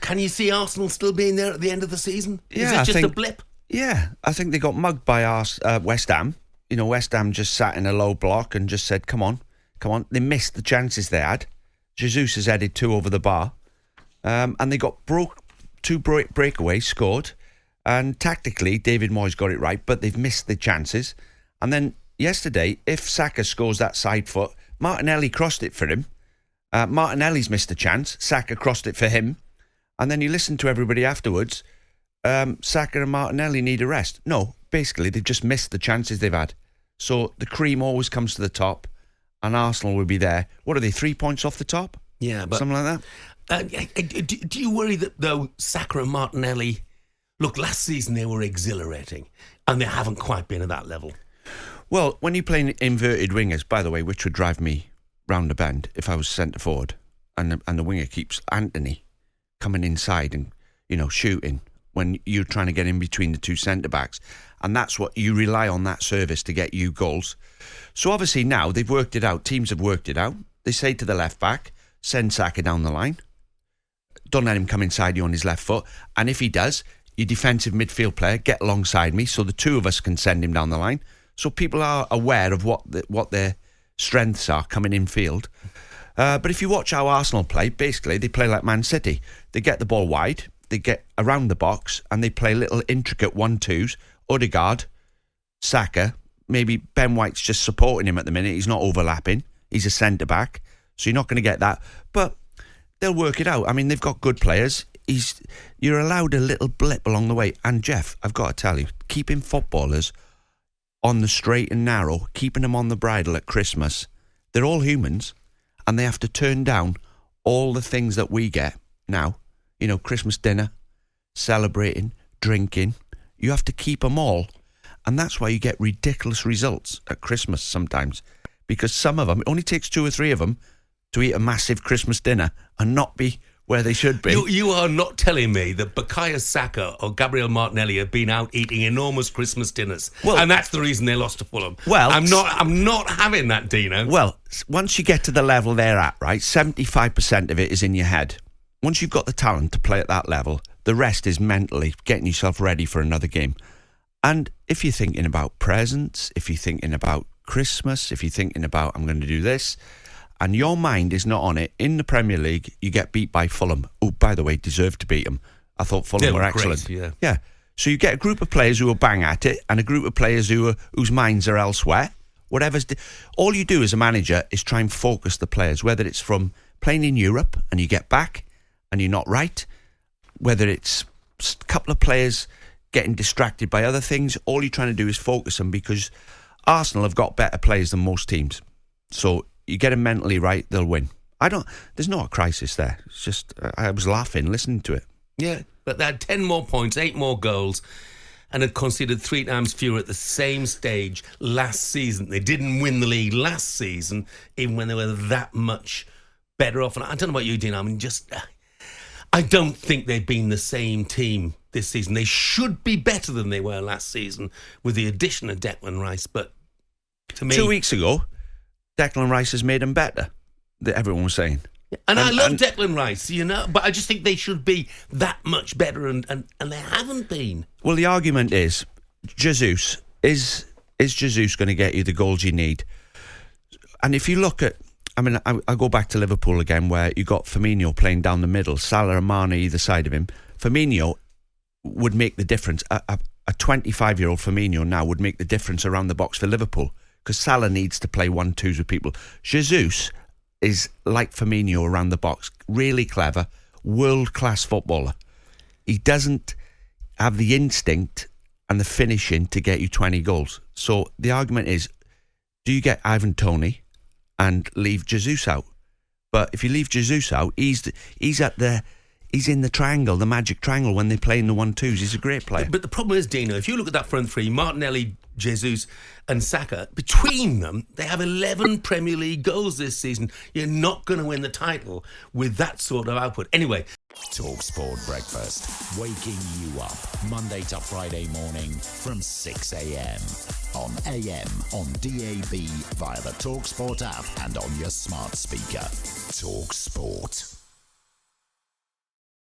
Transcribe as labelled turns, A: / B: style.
A: Can you see Arsenal still being there at the end of the season?
B: Yeah,
A: Is it just a blip?
B: Yeah, I think they got mugged by West Ham. You know, West Ham just sat in a low block and just said, come on. They missed the chances they had. Jesus has headed 2 over the bar. And they got 2 breakaways, scored. And tactically, David Moyes got it right, but they've missed the chances. And then yesterday, if Saka scores that side foot, Martinelli crossed it for him. Martinelli's missed a chance. Saka crossed it for him. And then you listen to everybody afterwards. Saka and Martinelli need a rest. No, basically, they've just missed the chances they've had. So the cream always comes to the top, and Arsenal will be there. What are they, 3 points off the top?
A: Yeah, but
B: something like
A: that. Do you worry that, though, Saka and Martinelli... Look, last season they were exhilarating, and they haven't quite been at that level.
B: Well, when you play inverted wingers, by the way, which would drive me round the bend if I was centre forward, and the winger keeps Anthony coming inside and, you know, shooting when you're trying to get in between the 2 centre-backs. And that's what you rely on, that service, to get you goals. So obviously now they've worked it out. Teams have worked it out. They say to the left-back, send Saka down the line. Don't let him come inside you on his left foot. And if he does, your defensive midfield player, get alongside me so the 2 of us can send him down the line. So people are aware of what their strengths are coming in field. But if you watch how Arsenal play, basically they play like Man City. They get the ball wide, they get around the box, and they play little intricate 1-2s. Odegaard, Saka, maybe Ben White's just supporting him at the minute. He's not overlapping. He's a centre-back, so you're not going to get that. But they'll work it out. I mean, they've got good players. You're allowed a little blip along the way. And Jeff, I've got to tell you, keeping footballers on the straight and narrow, keeping them on the bridle at Christmas, they're all humans, and they have to turn down all the things that we get now. You know, Christmas dinner, celebrating, drinking. You have to keep them all. And that's why you get ridiculous results at Christmas sometimes. Because some of them, it only takes 2 or 3 of them to eat a massive Christmas dinner and not be where they should be.
A: You are not telling me that Bukayo Saka or Gabriel Martinelli have been out eating enormous Christmas dinners, and that's the reason they lost to Fulham.
B: Well,
A: I'm not having that, Dino.
B: Well, once you get to the level they're at, right, 75% of it is in your head. Once you've got the talent to play at that level, the rest is mentally getting yourself ready for another game. And if you're thinking about presents, if you're thinking about Christmas, if you're thinking about, I'm going to do this, and your mind is not on it, in the Premier League, you get beat by Fulham, who, by the way, deserved to beat them. I thought Fulham were excellent.
A: Great,
B: yeah. So you get a group of players who will bang at it, and a group of players whose minds are elsewhere. All you do as a manager is try and focus the players, whether it's from playing in Europe and you get back and you're not right, whether it's a couple of players getting distracted by other things. All you're trying to do is focus them, because Arsenal have got better players than most teams. So you get them mentally right, they'll win. There's not a crisis there. It's just, I was laughing listening to it.
A: Yeah, but they had 10 more points, 8 more goals, and had conceded 3 times fewer at the same stage last season. They didn't win the league last season, even when they were that much better off. And I don't know about you, Dean. I mean, I don't think they've been the same team this season. They should be better than they were last season with the addition of Declan Rice. But to me,
B: 2 weeks ago, Declan Rice has made them better, that everyone was saying.
A: And I love Declan Rice, you know, but I just think they should be that much better, and they haven't been.
B: Well, the argument is, Jesus, is Jesus going to get you the goals you need? And if you look at, I mean, I go back to Liverpool again, where you got Firmino playing down the middle, Salah and Mane either side of him. Firmino would make the difference. A 25-year-old Firmino now would make the difference around the box for Liverpool, because Salah needs to play 1-2s with people. Jesus is like Firmino around the box, really clever, world-class footballer. He doesn't have the instinct and the finishing to get you 20 goals. So the argument is, do you get Ivan Toney and leave Jesus out? But if you leave Jesus out, he's in the triangle, the magic triangle, when they play in the 1-2s. He's a great player.
A: But the problem is, Dino, if you look at that front three, Martinelli, Jesus and Saka, between them, they have 11 Premier League goals this season. You're not going to win the title with that sort of output. Anyway.
C: talkSPORT Breakfast, waking you up Monday to Friday morning from 6 a.m. on AM, on DAB, via the talkSPORT app and on your smart speaker. talkSPORT.